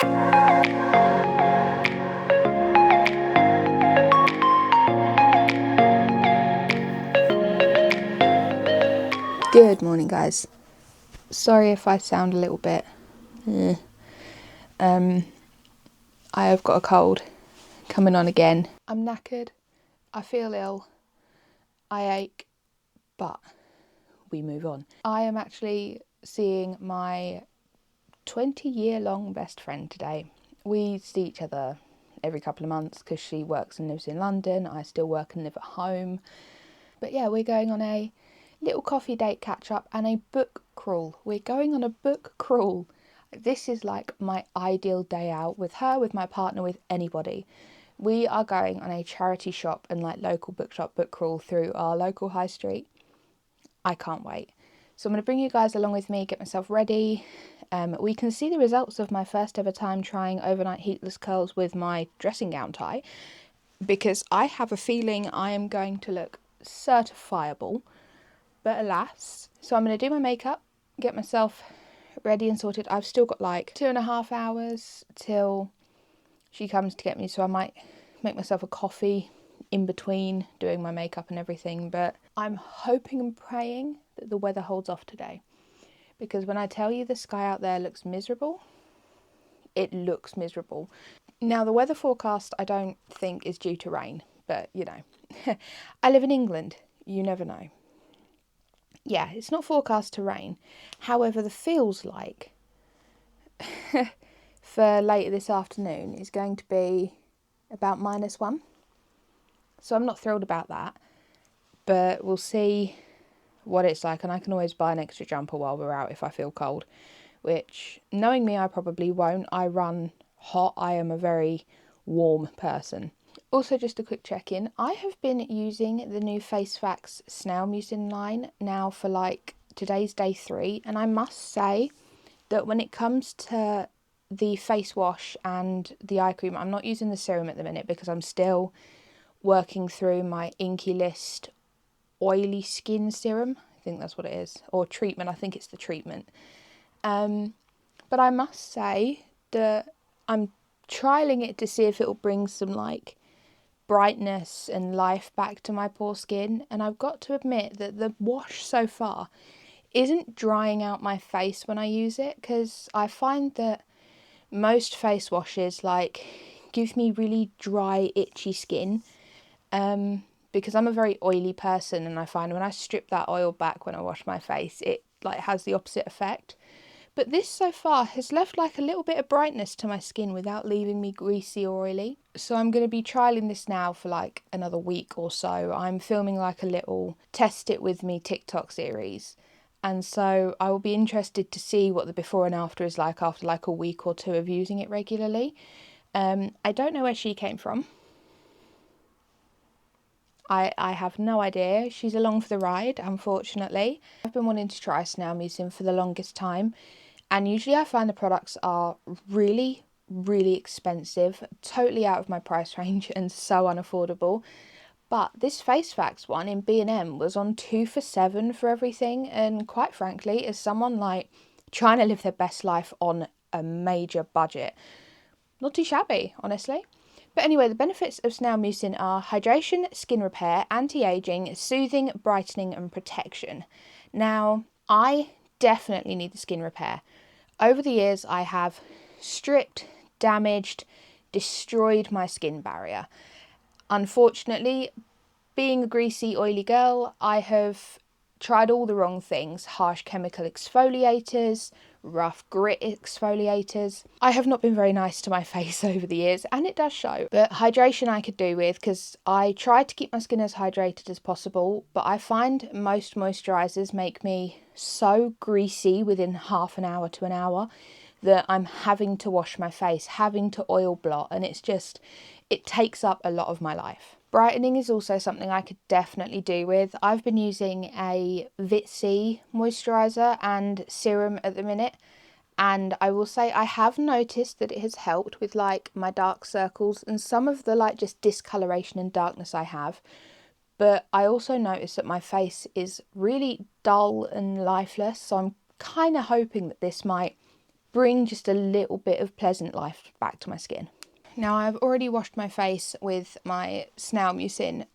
Good morning, guys. Sorry if I sound a little bit I have got a cold coming on again. I'm knackered, I feel ill, I ache, but we move on. I am actually seeing my 20-year-long best friend today. We see each other every couple of months because she works and lives in London. I still work and live at home. But yeah, we're going on a little coffee date catch up and a book crawl. We're going on a book crawl. This is like my ideal day out with her, with my partner, with anybody. We are going on a charity shop and like local bookshop book crawl through our local high street. I can't wait. So I'm going to bring you guys along with me, get myself ready. We can see the results of my first ever time trying overnight heatless curls with my dressing gown tie, because I have a feeling I am going to look certifiable, but alas. So I'm going to do my makeup, get myself ready and sorted. I've still got like 2.5 hours till she comes to get me, so I might make myself a coffee in between doing my makeup and everything, but I'm hoping and praying that the weather holds off today, because when I tell you the sky out there looks miserable, it looks miserable. Now the weather forecast I don't think is due to rain, but you know, I live in England, you never know. Yeah, it's not forecast to rain. However, the feels like for later this afternoon is going to be about -1. So I'm not thrilled about that, but we'll see what it's like, and I can always buy an extra jumper while we're out if I feel cold, which, knowing me, I probably won't. I run hot. I am a very warm person. Also, just a quick check-in. I have been using the new Face Facts Snail Mucin line now for like, today's day 3, and I must say that when it comes to the face wash and the eye cream, I'm not using the serum at the minute because I'm still working through my Inky List oily skin serum. I think that's what it is, or treatment. I think it's the treatment. But I must say that I'm trialing it to see if it'll bring some like brightness and life back to my poor skin, and I've got to admit that the wash so far isn't drying out my face when I use it, because I find that most face washes like give me really dry, itchy skin, because I'm a very oily person, and I find when I strip that oil back when I wash my face, it like has the opposite effect. But this so far has left like a little bit of brightness to my skin without leaving me greasy or oily. So I'm going to be trialling this now for like another week or so. I'm filming like a little test it with me TikTok series. And so I will be interested to see what the before and after is like after like a week or two of using it regularly. I don't know where she came from. I have no idea. She's along for the ride, unfortunately. I've been wanting to try Snail Mucin for the longest time, and usually I find the products are really, really expensive, totally out of my price range and so unaffordable. But this Face Facts one in B&M was on 2 for £7 for everything, and quite frankly, as someone like trying to live their best life on a major budget, not too shabby, honestly. But anyway, the benefits of Snail Mucin are hydration, skin repair, anti-aging, soothing, brightening and protection. Now, I definitely need the skin repair. Over the years, I have stripped, damaged, destroyed my skin barrier. Unfortunately, being a greasy, oily girl, I have tried all the wrong things. Harsh chemical exfoliators, rough grit exfoliators. I have not been very nice to my face over the years, and it does show. But hydration I could do with, because I try to keep my skin as hydrated as possible, but I find most moisturisers make me so greasy within half an hour to an hour that I'm having to wash my face, having to oil blot, and it's just, it takes up a lot of my life. Brightening is also something I could definitely do with. I've been using a Vitsy moisturiser and serum at the minute, and I will say I have noticed that it has helped with like my dark circles and some of the like just discoloration and darkness I have. But I also noticed that my face is really dull and lifeless, so I'm kind of hoping that this might bring just a little bit of pleasant life back to my skin. Now I've already washed my face with my Snail Mucin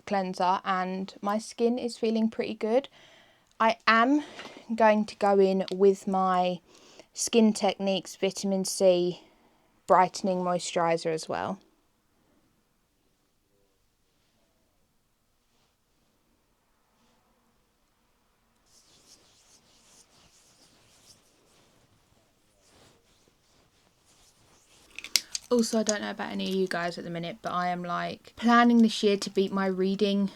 cleanser and my skin is feeling pretty good. I am going to go in with my Skin Techniques Vitamin C Brightening Moisturiser as well. Also, I don't know about any of you guys at the minute, but I am like planning this year to beat my reading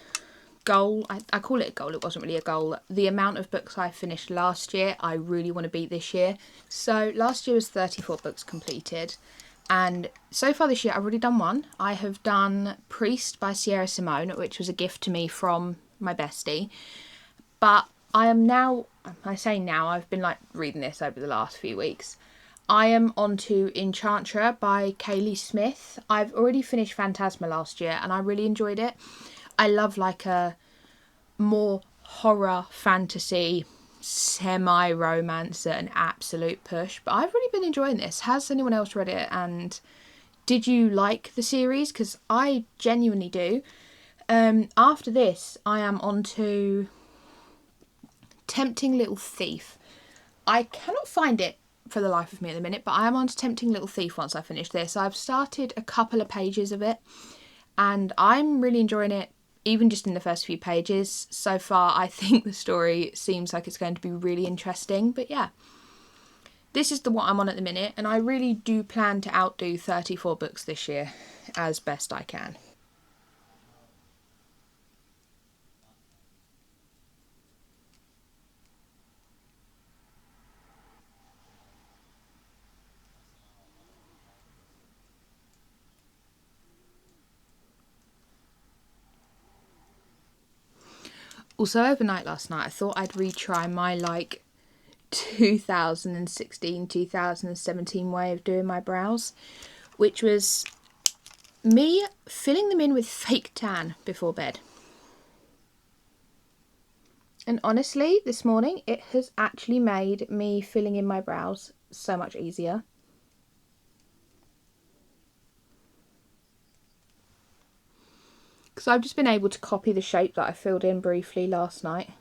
goal. I call it a goal, it wasn't really a goal. The amount of books I finished last year, I really want to beat this year. So last year was 34 books completed. And so far this year, I've already done one. I have done Priest by Sierra Simone, which was a gift to me from my bestie. But I am now, I say now, I've been like reading this over the last few weeks. I am on to Enchantra by Kaylee Smith. I've already finished Phantasma last year and I really enjoyed it. I love like a more horror fantasy semi-romance at an absolute push. But I've really been enjoying this. Has anyone else read it? And did you like the series? Because I genuinely do. After this, I am on to Tempting Little Thief. I cannot find it for the life of me at the minute, but I am on to Tempting Little Thief once I finish this. I've started a couple of pages of it and I'm really enjoying it, even just in the first few pages. So far, I think the story seems like it's going to be really interesting, but yeah. This is the what I'm on at the minute, and I really do plan to outdo 34 books this year as best I can. Also, overnight last night, I thought I'd retry my, like, 2016, 2017 way of doing my brows, which was me filling them in with fake tan before bed. And honestly, this morning, it has actually made me filling in my brows so much easier. Because I've just been able to copy the shape that I filled in briefly last night.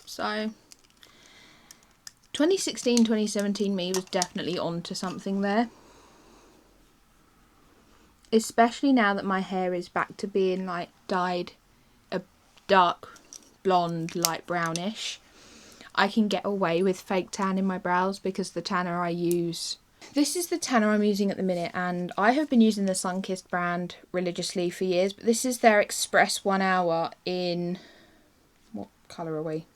So 2016, 2017 me was definitely onto something there. Especially now that my hair is back to being like dyed a dark blonde, light brownish. I can get away with fake tan in my brows because the tanner I use... This is the tanner I'm using at the minute, and I have been using the Sunkissed brand religiously for years, but this is their Express 1 Hour in... What colour are we?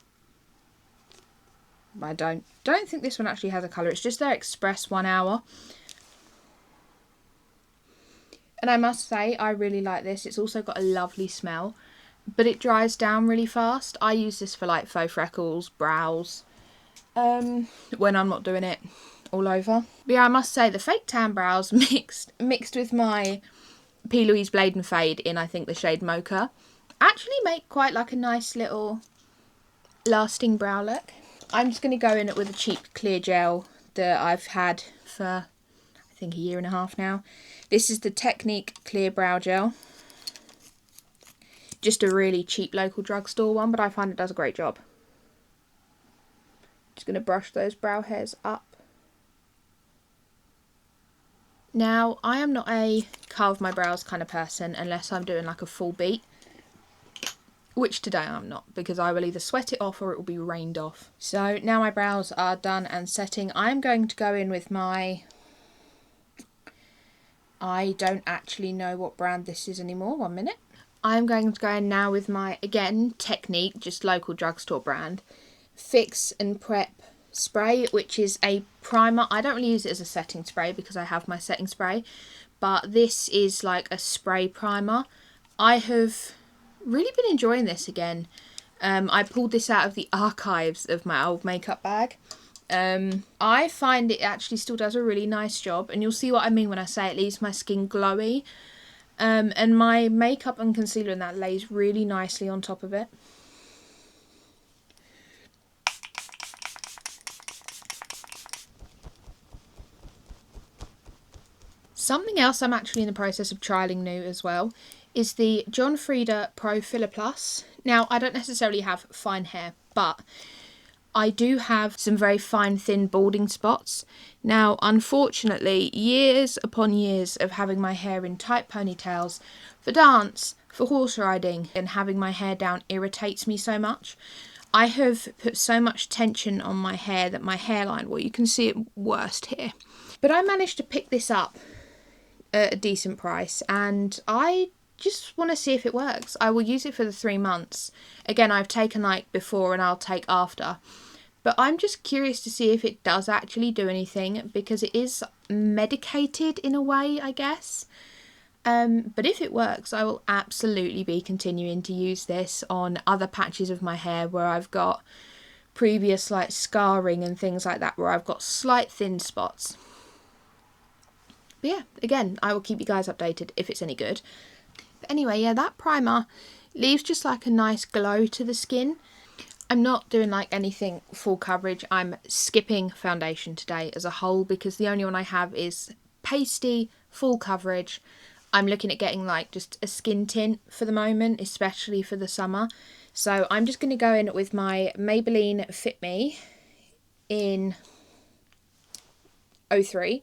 I don't think this one actually has a colour. It's just their Express 1 Hour. And I must say, I really like this. It's also got a lovely smell, but it dries down really fast. I use this for like faux freckles, brows, when I'm not doing it all over. But yeah, I must say, the fake tan brows mixed with my P. Louise Blade and Fade in, I think, the shade Mocha, actually make quite like a nice little lasting brow look. I'm just going to go in it with a cheap clear gel that I've had for, I think, a year and a half now. This is the Technique Clear Brow Gel. Just a really cheap local drugstore one, but I find it does a great job. Just going to brush those brow hairs up. Now, I am not a carve my brows kind of person unless I'm doing like a full beat. Which today I'm not, because I will either sweat it off or it will be rained off. So now my brows are done and setting. I'm going to go in with my... I don't actually know what brand this is anymore. 1 minute. I'm going to go in now with my, again, Technique, just local drugstore brand, Fix and Prep spray, which is a primer. I don't really use it as a setting spray because I have my setting spray, but this is like a spray primer. I have really been enjoying this again. I pulled this out of the archives of my old makeup bag. I find it actually still does a really nice job, and you'll see what I mean when I say it leaves my skin glowy. And my makeup and concealer and that lays really nicely on top of it. Something else I'm actually in the process of trialling new as well is the John Frieda Pro Filler Plus. Now, I don't necessarily have fine hair, but I do have some very fine, thin balding spots. Now, unfortunately, years upon years of having my hair in tight ponytails for dance, for horse riding, and having my hair down irritates me so much. I have put so much tension on my hair that my hairline, well, you can see it worst here. But I managed to pick this up at a decent price, and I just want to see if it works. I will use it for the 3 months. Again, I've taken like before and I'll take after. But I'm just curious to see if it does actually do anything, because it is medicated in a way, I guess. But if it works, I will absolutely be continuing to use this on other patches of my hair where I've got previous like scarring and things like that, where I've got slight thin spots. But yeah, again, I will keep you guys updated if it's any good. But anyway, yeah, that primer leaves just like a nice glow to the skin. I'm not doing like anything full coverage. I'm skipping foundation today as a whole because the only one I have is pasty, full coverage. I'm looking at getting like just a skin tint for the moment, especially for the summer. So I'm just going to go in with my Maybelline Fit Me in 03.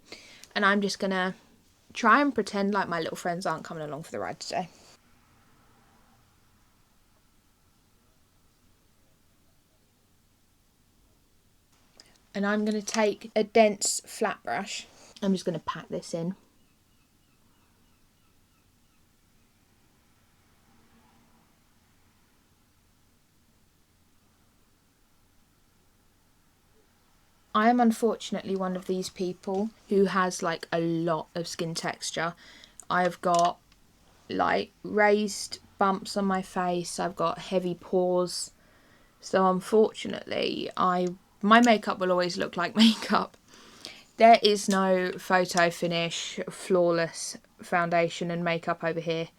And I'm just going to try and pretend like my little friends aren't coming along for the ride today. And I'm going to take a dense flat brush. I'm just going to pack this in. I am unfortunately one of these people who has like a lot of skin texture. I've got like raised bumps on my face. I've got heavy pores. So unfortunately, my makeup will always look like makeup. There is no photo finish, flawless foundation and makeup over here.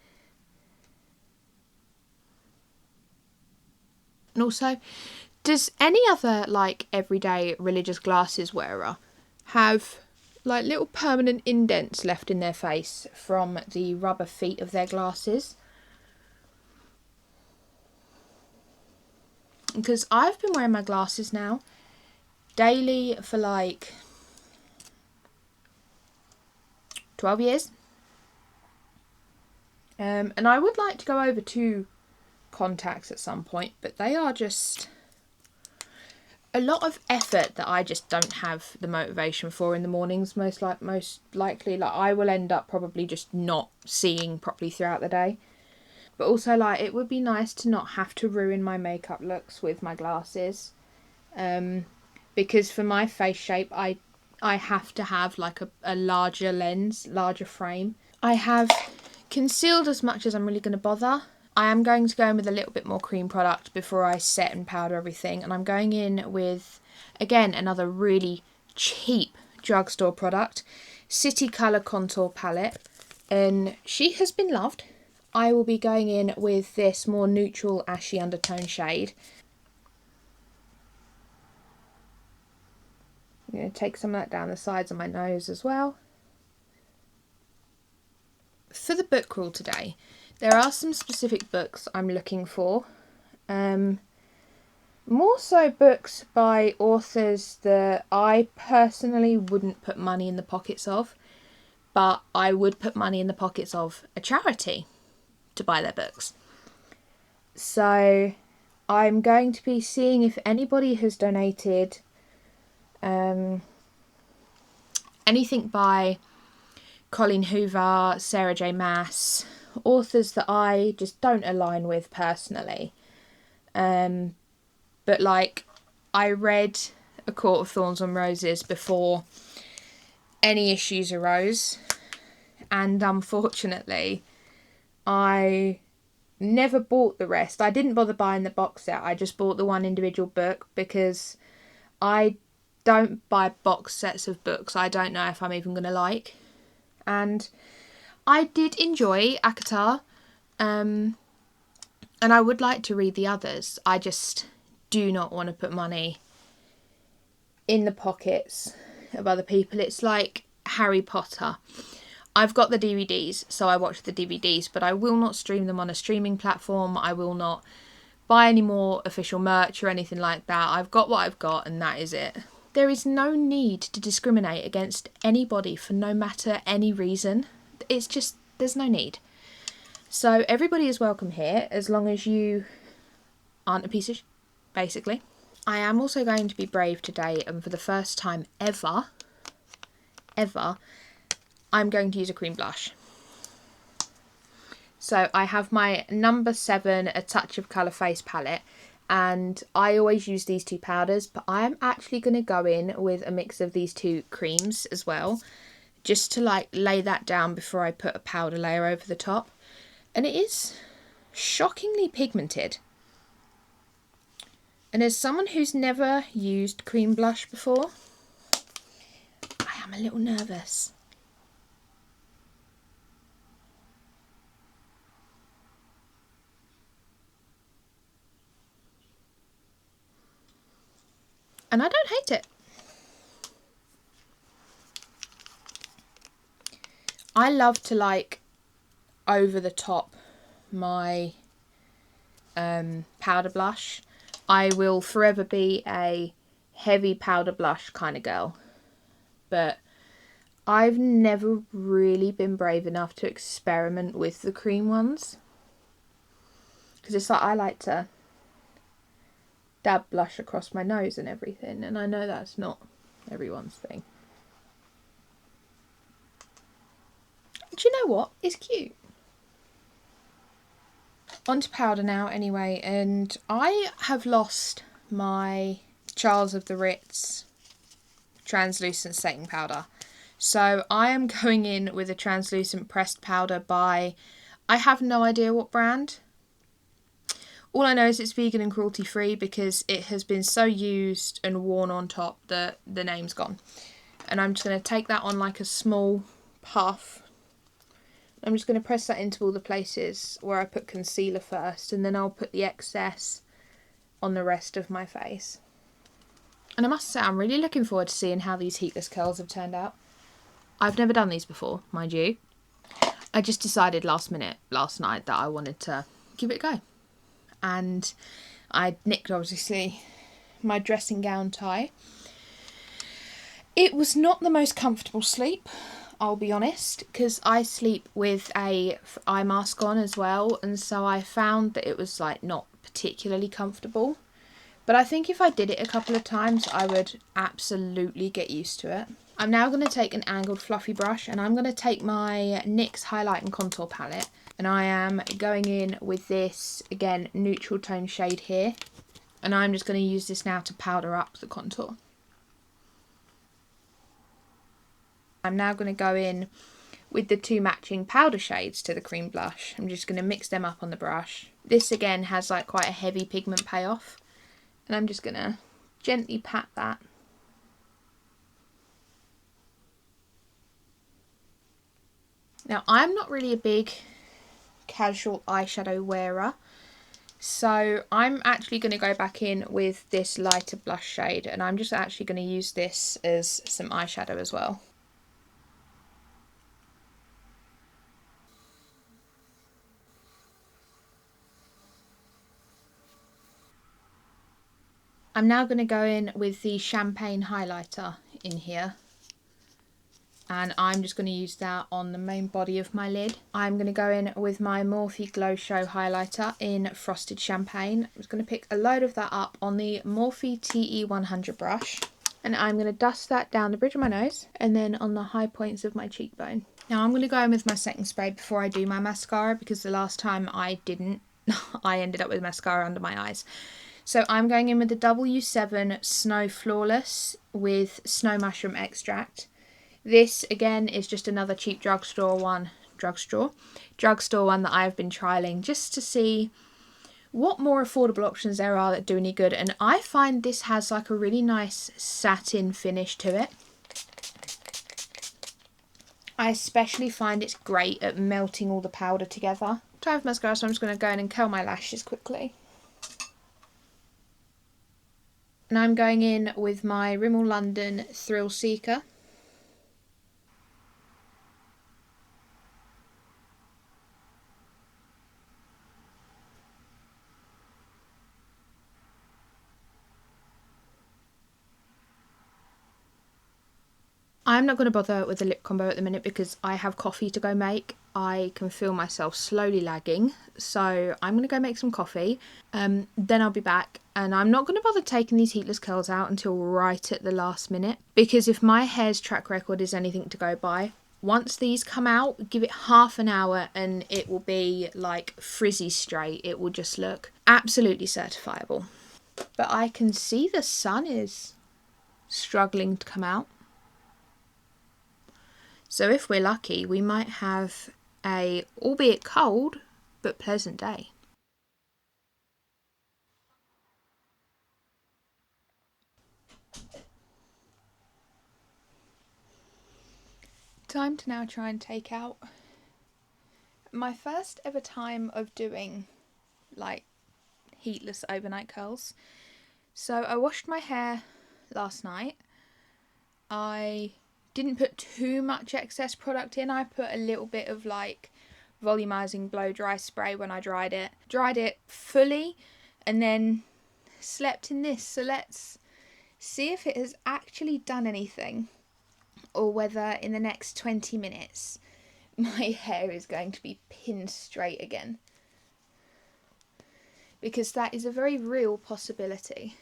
And also, does any other like everyday religious glasses wearer have like little permanent indents left in their face from the rubber feet of their glasses? Because I've been wearing my glasses now daily for like 12 years. And I would like to go over to contacts at some point, but they are just a lot of effort that I just don't have the motivation for in the mornings. Most likely, like I will end up probably just not seeing properly throughout the day. But also, like, it would be nice to not have to ruin my makeup looks with my glasses. Because for my face shape, I have to have like a larger lens, larger frame. I have concealed as much as I'm really going to bother. I am going to go in with a little bit more cream product before I set and powder everything. And I'm going in with, again, another really cheap drugstore product, City Colour Contour Palette. And she has been loved. I will be going in with this more neutral ashy undertone shade. I'm going to take some of that down the sides of my nose as well. For the book rule today, there are some specific books I'm looking for. More so books by authors that I personally wouldn't put money in the pockets of, but I would put money in the pockets of a charity to buy their books. So I'm going to be seeing if anybody has donated anything by Colleen Hoover, Sarah J Maas, authors that I just don't align with personally. But like, I read A Court of Thorns and Roses before any issues arose, and unfortunately I never bought the rest. I didn't bother buying the box set. I just bought the one individual book because I don't buy box sets of books I don't know if I'm even going to like. And I did enjoy ACOTAR, and I would like to read the others. I just do not want to put money in the pockets of other people. It's like Harry Potter. I've got the DVDs, so I watch the DVDs, but I will not stream them on a streaming platform. I will not buy any more official merch or anything like that. I've got what I've got, and that is it. There is no need to discriminate against anybody for no matter any reason. It's just, there's no need. So everybody is welcome here, as long as you aren't a piece of basically. I am also going to be brave today, and for the first time ever, I'm going to use a cream blush. So I have my number 7 A Touch of Colour face palette, and I always use these two powders, but I am actually going to go in with a mix of these two creams as well, just to like lay that down before I put a powder layer over the top. And it is shockingly pigmented. And as someone who's never used cream blush before, I am a little nervous. And I don't hate it. I love to like over the top my powder blush. I will forever be a heavy powder blush kind of girl, but I've never really been brave enough to experiment with the cream ones, because it's like I like to dab blush across my nose and everything, and I know that's not everyone's thing. Do you know what? It's cute. Onto powder now anyway, and I have lost my Charles of the Ritz translucent setting powder. So I am going in with a translucent pressed powder by, I have no idea what brand. All I know is it's vegan and cruelty free, because it has been so used and worn on top that the name's gone. And I'm just going to take that on like a small puff. I'm just going to press that into all the places where I put concealer first, and then I'll put the excess on the rest of my face. And I must say, I'm really looking forward to seeing how these heatless curls have turned out. I've never done these before, mind you. I just decided last minute, last night, that I wanted to give it a go. And I nicked, obviously, my dressing gown tie. It was not the most comfortable sleep, I'll be honest, because I sleep with a eye mask on as well, and so I found that it was like not particularly comfortable. But I think if I did it a couple of times, I would absolutely get used to it. I'm now going to take an angled fluffy brush, and I'm going to take my NYX highlight and contour palette, and I am going in with this, again, neutral tone shade here, and I'm just going to use this now to powder up the contour. I'm now going to go in with the two matching powder shades to the cream blush. I'm just going to mix them up on the brush. This again has like quite a heavy pigment payoff, and I'm just going to gently pat that. Now, I'm not really a big casual eyeshadow wearer, so I'm actually going to go back in with this lighter blush shade, and I'm just actually going to use this as some eyeshadow as well. I'm now going to go in with the champagne highlighter in here, and I'm just going to use that on the main body of my lid. I'm going to go in with my Morphe Glow Show highlighter in Frosted Champagne. I'm just going to pick a load of that up on the Morphe TE100 brush, and I'm going to dust that down the bridge of my nose and then on the high points of my cheekbone. Now I'm going to go in with my setting spray before I do my mascara, because the last time I didn't, I ended up with mascara under my eyes. So I'm going in with the W7 Snow Flawless with Snow Mushroom Extract. This, again, is just another cheap drugstore one that I've been trialling just to see what more affordable options there are that do any good. And I find this has like a really nice satin finish to it. I especially find it's great at melting all the powder together. I have mascara, so I'm just going to go in and curl my lashes quickly. And I'm going in with my Rimmel London Thrill Seeker. I'm not going to bother with the lip combo at the minute because I have coffee to go make. I can feel myself slowly lagging, so I'm going to go make some coffee. Then I'll be back, and I'm not going to bother taking these heatless curls out until right at the last minute, because if my hair's track record is anything to go by, once these come out, give it half an hour and it will be like frizzy straight. It will just look absolutely certifiable. But I can see the sun is struggling to come out. So if we're lucky, we might have a, albeit cold, but pleasant day. Time to now try and take out my first ever time of doing like heatless overnight curls. So I washed my hair last night. I didn't put too much excess product in. I put a little bit of like volumizing blow dry spray when I dried it fully, and then slept in this. So let's see if it has actually done anything, or whether in the next 20 minutes my hair is going to be pinned straight again, because that is a very real possibility.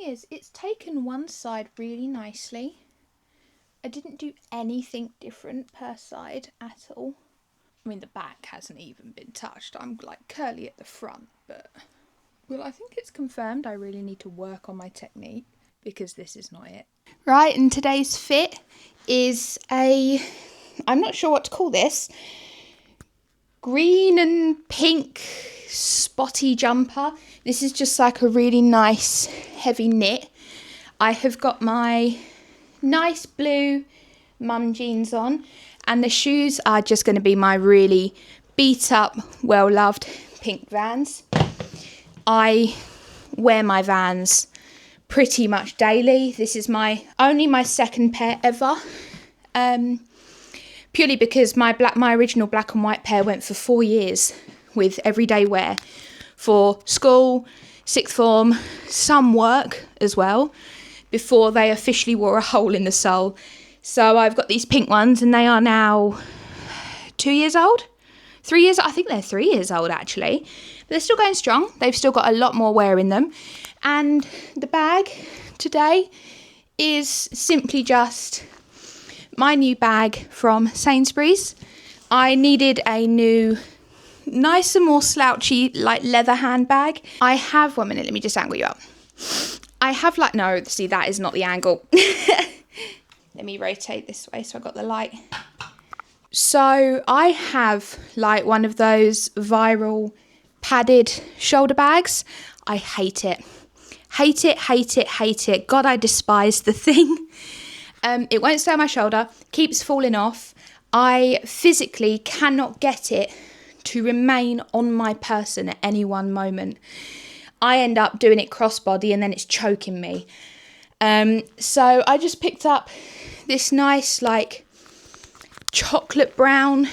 Is it's taken one side really nicely. I didn't do anything different per side at all. I mean, the back hasn't even been touched. I'm like curly at the front, but well, I think it's confirmed I really need to work on my technique, because this is not it. Right, and today's fit is I'm not sure what to call this, green and pink spotty jumper. This is just like a really nice heavy knit. I have got my nice blue mum jeans on, and the shoes are just going to be my really beat up, well loved pink Vans. I wear my Vans pretty much daily. This is only my second pair ever. Purely because my original black and white pair went for 4 years with everyday wear for school, sixth form, some work as well, before they officially wore a hole in the sole. So I've got these pink ones, and they are now 2 years old. 3 years, I think they're 3 years old actually. But they're still going strong. They've still got a lot more wear in them. And the bag today is simply just my new bag from Sainsbury's. I needed a new, nicer, more slouchy, like leather handbag. I have, 1 minute, let me just angle you up. I have like, no, see, that is not the angle. Let me rotate this way so I got the light. So I have like one of those viral padded shoulder bags. I hate it. Hate it, hate it, hate it. God, I despise the thing. It won't stay on my shoulder, keeps falling off. I physically cannot get it to remain on my person at any one moment. I end up doing it crossbody and then it's choking me. So I just picked up this nice like chocolate brown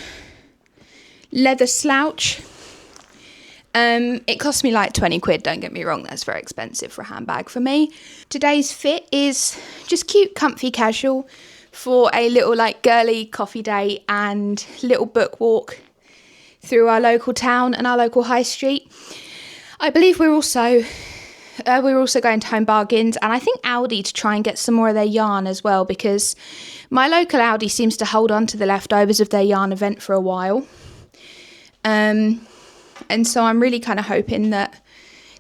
leather slouch. It cost me like 20 quid, don't get me wrong, that's very expensive for a handbag for me. Today's fit is just cute, comfy, casual for a little like girly coffee date and little book walk through our local town and our local high street. I believe we're also going to Home Bargains, and I think Aldi, to try and get some more of their yarn as well, because my local Aldi seems to hold on to the leftovers of their yarn event for a while. And so I'm really kind of hoping that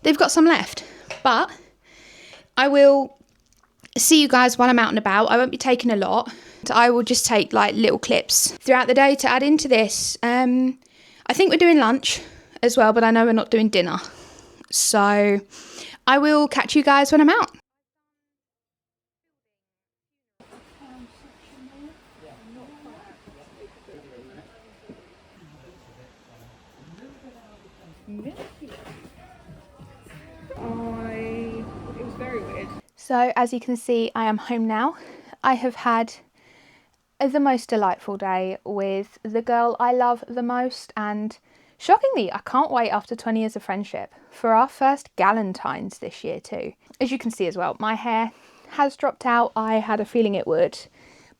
they've got some left. But I will see you guys while I'm out and about. I won't be taking a lot. I will just take like little clips throughout the day to add into this. I think we're doing lunch as well, but I know we're not doing dinner. So I will catch you guys when I'm out. So as you can see, I am home now. I have had the most delightful day with the girl I love the most, and shockingly, I can't wait after 20 years of friendship for our first Galentine's this year too. As you can see as well, my hair has dropped out. I had a feeling it would,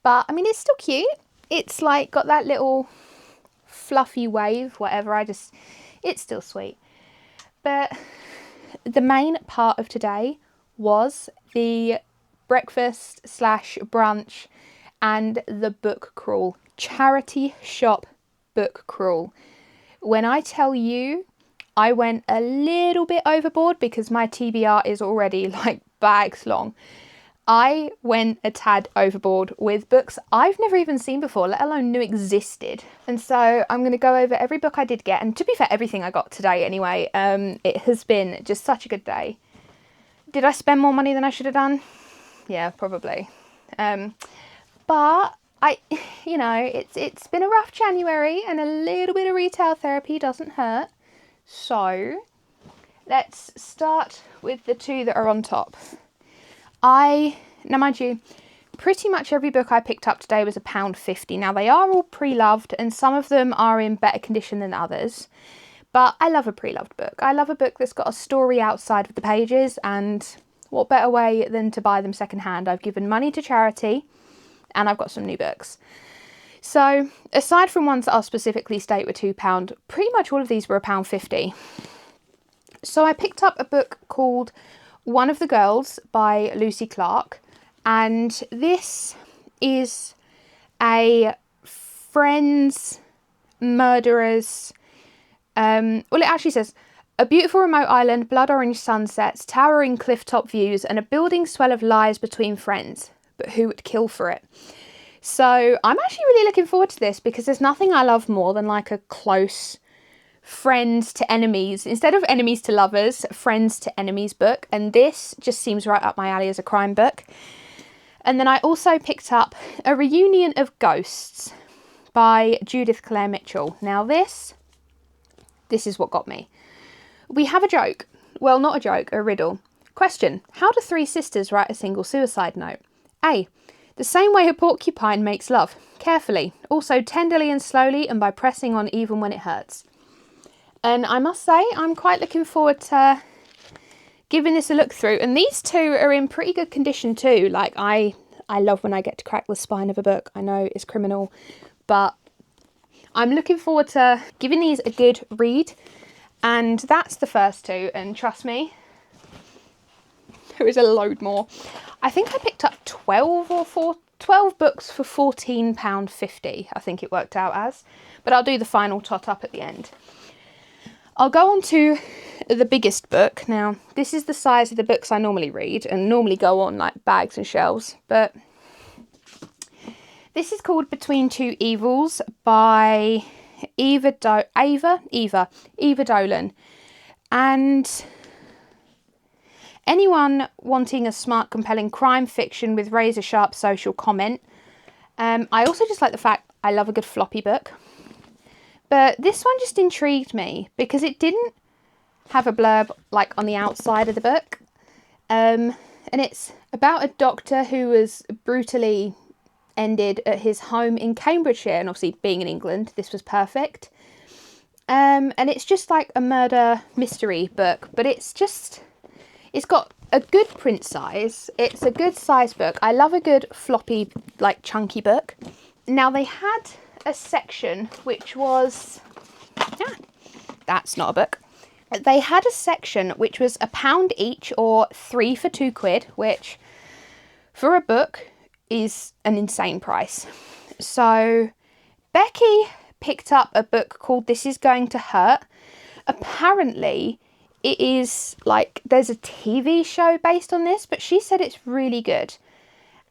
but I mean, it's still cute. It's like got that little fluffy wave, whatever. It's still sweet. But the main part of today was the breakfast / brunch and the book crawl, charity shop book crawl. When I tell you, I went a little bit overboard because my TBR is already like bags long. I went a tad overboard with books I've never even seen before, let alone knew existed. And so I'm going to go over every book I did get, and to be fair, everything I got today anyway. It has been just such a good day. Did I spend more money than I should have done? Yeah, probably. But it's been a rough January, and a little bit of retail therapy doesn't hurt. So let's start with the two that are on top. Now mind you, pretty much every book I picked up today was £1.50. Now they are all pre-loved, and some of them are in better condition than others. But I love a pre-loved book. I love a book that's got a story outside of the pages, and what better way than to buy them secondhand? I've given money to charity, and I've got some new books. So aside from ones that I'll specifically state were £2, pretty much all of these were £1.50. So I picked up a book called One of the Girls by Lucy Clark, and this is a friends, murderers, well, it actually says, a beautiful remote island, blood orange sunsets, towering clifftop views, and a building swell of lies between friends, but who would kill for it? So I'm actually really looking forward to this, because there's nothing I love more than like a close friends to enemies, instead of enemies to lovers, friends to enemies book, and this just seems right up my alley as a crime book. And then I also picked up A Reunion of Ghosts by Judith Clare Mitchell. Now this is what got me. We have a joke. Well, not a joke, a riddle. Question: how do three sisters write a single suicide note? A. The same way a porcupine makes love. Carefully. Also tenderly and slowly, and by pressing on even when it hurts. And I must say, I'm quite looking forward to giving this a look through. And these two are in pretty good condition too. Like, I love when I get to crack the spine of a book. I know it's criminal, but I'm looking forward to giving these a good read. And that's the first two. And trust me, there is a load more. I think I picked up 12 books for £14.50, I think it worked out as. But I'll do the final tot up at the end. I'll go on to the biggest book. Now, this is the size of the books I normally read and normally go on like bags and shelves. But this is called Between Two Evils by Eva Dolan. And anyone wanting a smart, compelling crime fiction with razor-sharp social comment. I also just like the fact I love a good floppy book. But this one just intrigued me because it didn't have a blurb like on the outside of the book. And it's about a doctor who was brutally ended at his home in Cambridgeshire. And obviously being in England, this was perfect. And it's just like a murder mystery book. But it's got a good print size. It's a good size book. I love a good floppy, like chunky book. Now they had a section which was, that's not a book. They had a section which was £1 each or 3 for £2, which for a book is an insane price. So Becky picked up a book called This Is Going to Hurt. Apparently it is like, there's a TV show based on this, but she said it's really good.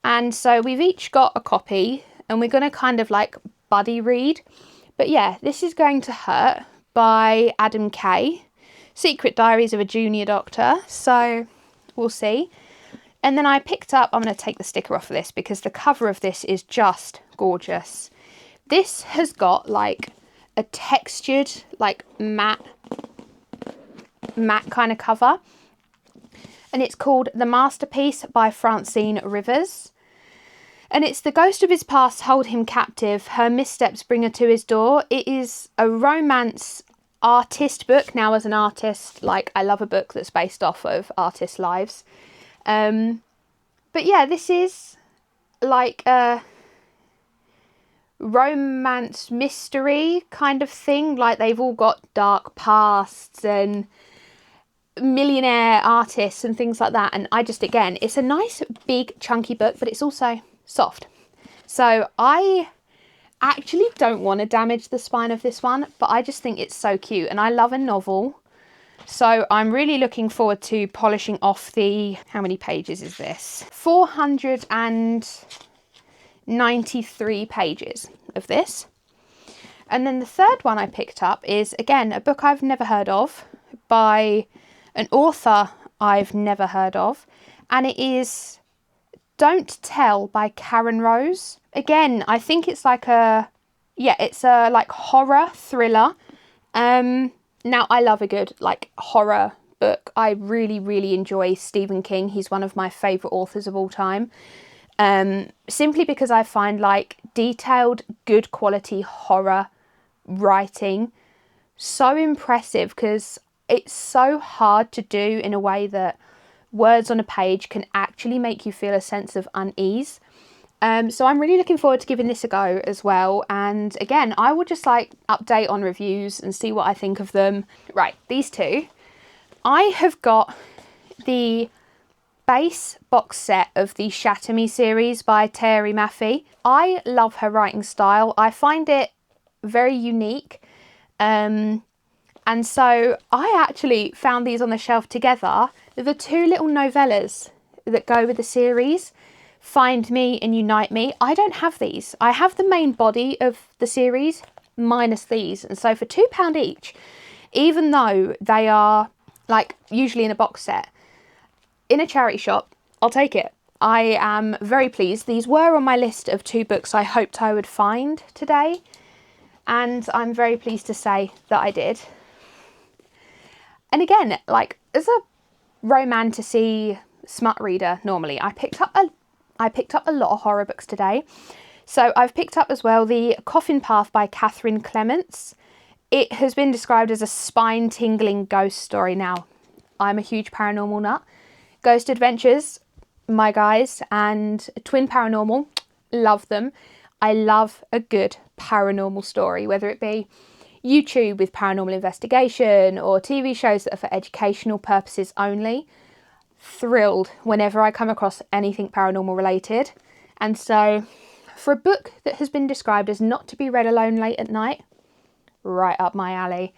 And so we've each got a copy and we're going to kind of like buddy read. But yeah, This Is Going to Hurt by Adam Kay. Secret Diaries of a Junior Doctor. So we'll see. And then I picked up, I'm going to take the sticker off of this because the cover of this is just gorgeous. This has got like a textured, like matte kind of cover. and it's called The Masterpiece by Francine Rivers. And it's the ghost of his past hold him captive, her missteps bring her to his door. It is a romance artist book. Now, as an artist, like, I love a book that's based off of artists' lives. But yeah, this is like a romance mystery kind of thing. Like, they've all got dark pasts and millionaire artists and things like that. And I just, again, it's a nice big chunky book, but it's also soft. So I actually don't want to damage the spine of this one, but I just think it's so cute and I love a novel. So I'm really looking forward to polishing off the, how many pages is this? 493 pages of this. And then the third one I picked up is, again, a book I've never heard of by an author I've never heard of. And it is Don't Tell by Karen Rose. Again, I think it's like a, yeah, it's a like horror thriller. Now, I love a good like horror book. I really, really enjoy Stephen King. He's one of my favourite authors of all time. Simply because I find like detailed, good quality horror writing so impressive, because it's so hard to do in a way that words on a page can actually make you feel a sense of unease. So I'm really looking forward to giving this a go as well. And again, I will just like update on reviews and see what I think of them. Right, these two. I have got the base box set of the Shatter Me series by Terry Maffey. I love her writing style. I find it very unique. And so I actually found these on the shelf together. The two little novellas that go with the series, Find Me and Unite Me. I don't have these. I have the main body of the series minus these. And so for £2 each, even though they are like usually in a box set, in a charity shop, I'll take it. I am very pleased. These were on my list of 2 books I hoped I would find today. And I'm very pleased to say that I did. And again, like as a romantasy smut reader, normally I picked up a lot of horror books today. So I've picked up as well the Coffin Path by Catherine Clements. It has been described as a spine-tingling ghost story. Now, I'm a huge paranormal nut. Ghost Adventures, my guys, and Twin Paranormal, love them. I love a good paranormal story, whether it be YouTube with paranormal investigation or TV shows that are for educational purposes only. Thrilled whenever I come across anything paranormal related. And so for a book that has been described as not to be read alone late at night, right up my alley.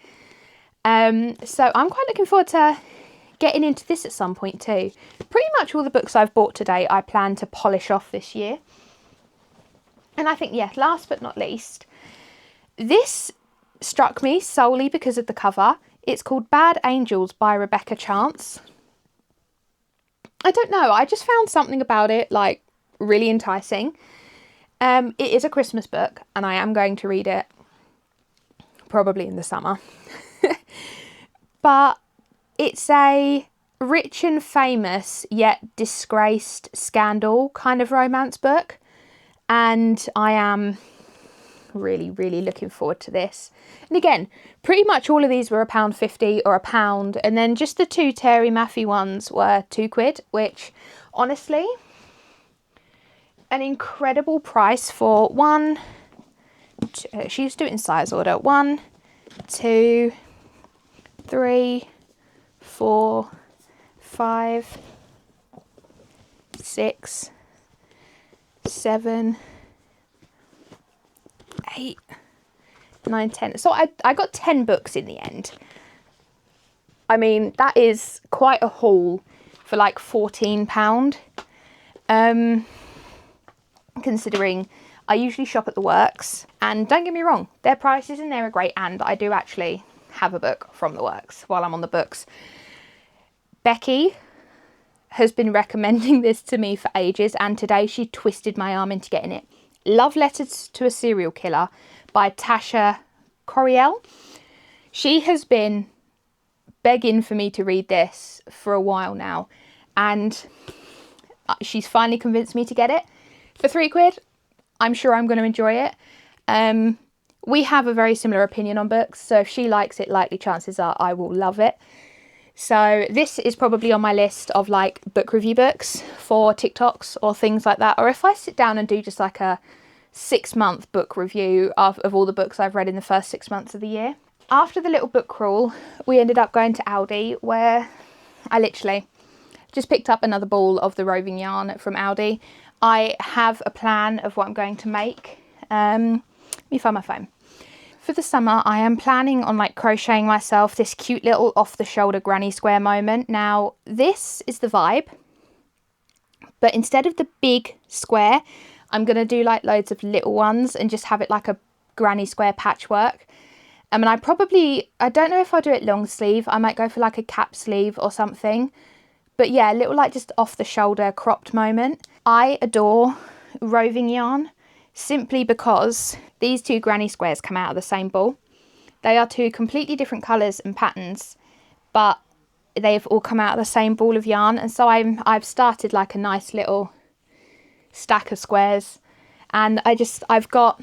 So I'm quite looking forward to getting into this at some point too. Pretty much all the books I've bought today I plan to polish off this year. And I think, yeah, last but not least, this struck me solely because of the cover. It's called Bad Angels by Rebecca Chance. I don't know, I just found something about it like really enticing. It is a Christmas book and I am going to read it probably in the summer. But it's a rich and famous yet disgraced scandal kind of romance book. And I am really, really looking forward to this. And again, pretty much all of these were £1.50 or £1. And then just the 2 Terry Maffey ones were £2, which honestly, an incredible price for one. She's doing size order. 1, 2, 3, 4, 5, 6, 7, 8, 9, 10. So I got 10 books in the end. I mean, that is quite a haul for like £14. Considering I usually shop at the Works, and don't get me wrong, their prices in there are great, and I do actually have a book from the Works while I'm on the books. Becky has been recommending this to me for ages, and today she twisted my arm into getting it. Love Letters to a Serial Killer by Tasha Coriel. She has been begging for me to read this for a while now, and she's finally convinced me to get it for £3. I'm sure I'm going to enjoy it. We have a very similar opinion on books, so if she likes it, likely chances are I will love it. So this is probably on my list of like book review books for TikToks or things like that. Or if I sit down and do just like a 6-month book review of all the books I've read in the first 6 months of the year. After the little book crawl, we ended up going to Aldi, where I literally just picked up another ball of the roving yarn from Aldi. I have a plan of what I'm going to make. Let me find my phone. For the summer, I am planning on like crocheting myself this cute little off-the-shoulder granny square moment. Now, this is the vibe, but instead of the big square, I'm going to do like loads of little ones and just have it like a granny square patchwork. And I don't know if I'll do it long sleeve. I might go for like a cap sleeve or something. But yeah, a little like just off-the-shoulder cropped moment. I adore roving yarn simply because these two granny squares come out of the same ball. They are two completely different colours and patterns, but they've all come out of the same ball of yarn. And so I've started like a nice little stack of squares, and I've got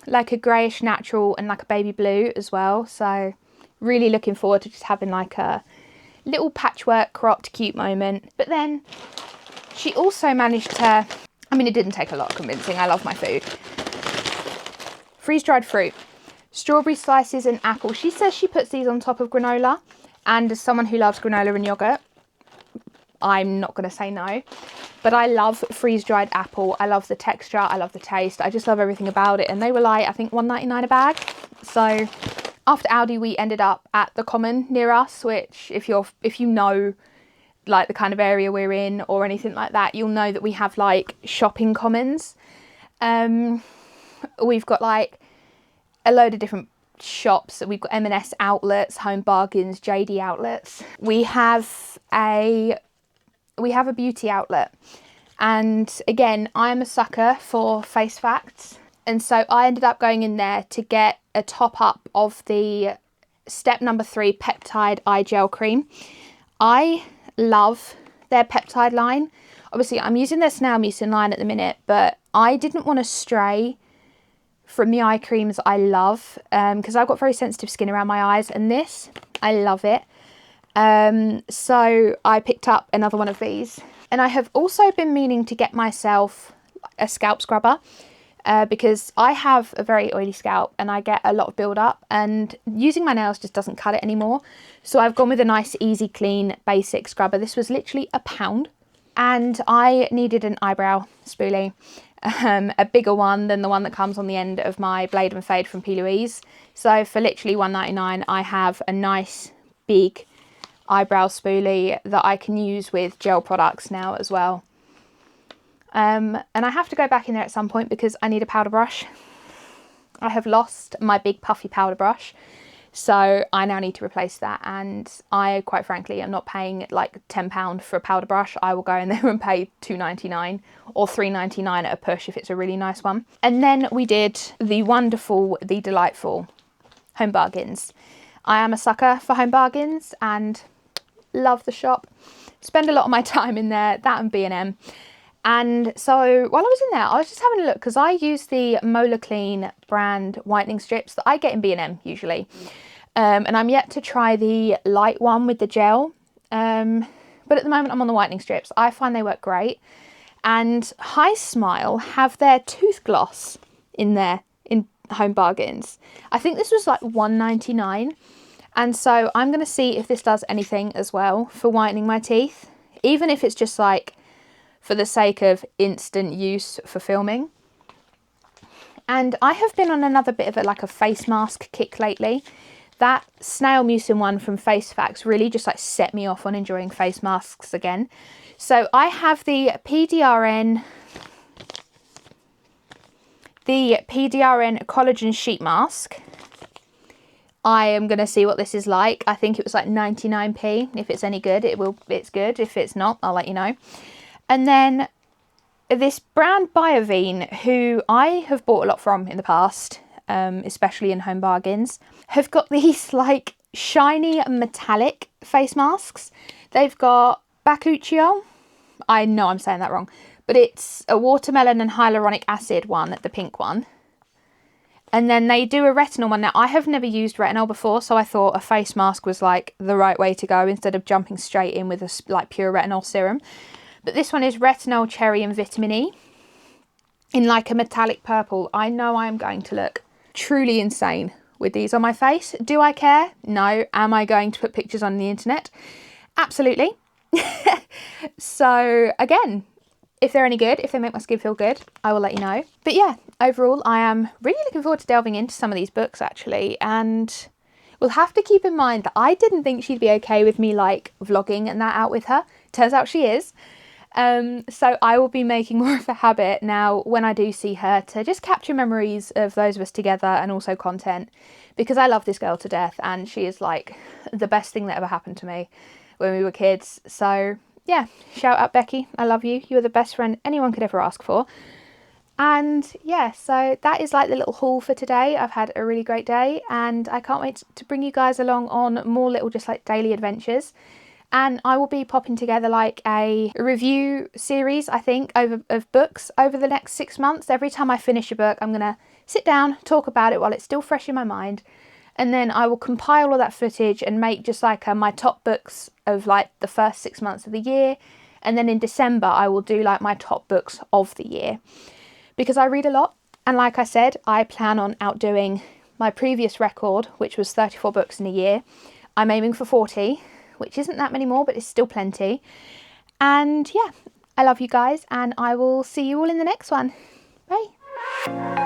like a greyish natural and like a baby blue as well. So really looking forward to just having like a little patchwork cropped cute moment. But then she also managed to, I mean, it didn't take a lot of convincing. I love my food. Freeze-dried fruit, strawberry slices and apple. She says she puts these on top of granola, and as someone who loves granola and yogurt, I'm not going to say no. But I love freeze-dried apple. I love the texture. I love the taste. I just love everything about it. And they were like, I think £1.99 a bag. So after Aldi, we ended up at the Common near us, which if you know like the kind of area we're in or anything like that, you'll know that we have like shopping commons. We've got like a load of different shops. We've got M&S outlets, Home Bargains, JD outlets. We have a beauty outlet, and again, I am a sucker for face facts, and so I ended up going in there to get a top up of the step number 3 peptide eye gel cream. I love their peptide line. Obviously I'm using their snail mucin line at the minute, but I didn't want to stray from the eye creams I love, because I've got very sensitive skin around my eyes, and this, I love it. So I picked up another one of these, and I have also been meaning to get myself a scalp scrubber, because I have a very oily scalp and I get a lot of build up, and using my nails just doesn't cut it anymore. So I've gone with a nice easy clean basic scrubber. This was literally £1, and I needed an eyebrow spoolie, a bigger one than the one that comes on the end of my Blade and Fade from P. Louise. So for literally £1.99 I have a nice big eyebrow spoolie that I can use with gel products now as well. And I have to go back in there at some point because I need a powder brush. I have lost my big puffy powder brush, so I now need to replace that, and I quite frankly am not paying like £10 for a powder brush. I will go in there and pay £2.99 or £3.99 at a push if it's a really nice one. And then we did the wonderful, the delightful Home Bargains. I am a sucker for Home Bargains and love the shop. Spend a lot of my time in there, that and B&M. And so while I was in there, I was just having a look, because I use the Molar Clean brand whitening strips that I get in B&M usually. And I'm yet to try the light one with the gel. But at the moment I'm on the whitening strips. I find they work great. And High Smile have their tooth gloss in there in Home Bargains. I think this was like £1.99. And so I'm going to see if this does anything as well for whitening my teeth, even if it's just like for the sake of instant use for filming. And I have been on another bit of a face mask kick lately. That snail mucin one from Face Facts really just like set me off on enjoying face masks again. So I have the PDRN collagen sheet mask. I am going to see what this is like. I think it was like 99p. If it's any good, it's good. If it's not, I'll let you know. And then this brand Biovine, who I have bought a lot from in the past, especially in Home Bargains, have got these like shiny metallic face masks. They've got bakuchiol. I know I'm saying that wrong, but it's a watermelon and hyaluronic acid one, the pink one. And then they do a retinol one. Now, I have never used retinol before, so I thought a face mask was like the right way to go instead of jumping straight in with a like pure retinol serum. But this one is retinol, cherry and vitamin E in like a metallic purple. I know I am going to look truly insane with these on my face. Do I care? No. Am I going to put pictures on the internet? Absolutely. So again, if they're any good, if they make my skin feel good, I will let you know. But yeah, overall, I am really looking forward to delving into some of these books actually. And we'll have to keep in mind that I didn't think she'd be okay with me like vlogging and that out with her. Turns out she is. So I will be making more of a habit now when I do see her to just capture memories of those of us together and also content, because I love this girl to death and she is like the best thing that ever happened to me when we were kids. So yeah, shout out Becky, I love you. You are the best friend anyone could ever ask for. And yeah, so that is like the little haul for today. I've had a really great day and I can't wait to bring you guys along on more little just like daily adventures. And I will be popping together like a review series, I think, of books over the next 6 months. Every time I finish a book, I'm going to sit down, talk about it while it's still fresh in my mind. And then I will compile all that footage and make just like my top books of like the first 6 months of the year. And then in December, I will do like my top books of the year. Because I read a lot. And like I said, I plan on outdoing my previous record, which was 34 books in a year. I'm aiming for 40. Which isn't that many more, but it's still plenty. And yeah, I love you guys and I will see you all in the next one. Bye.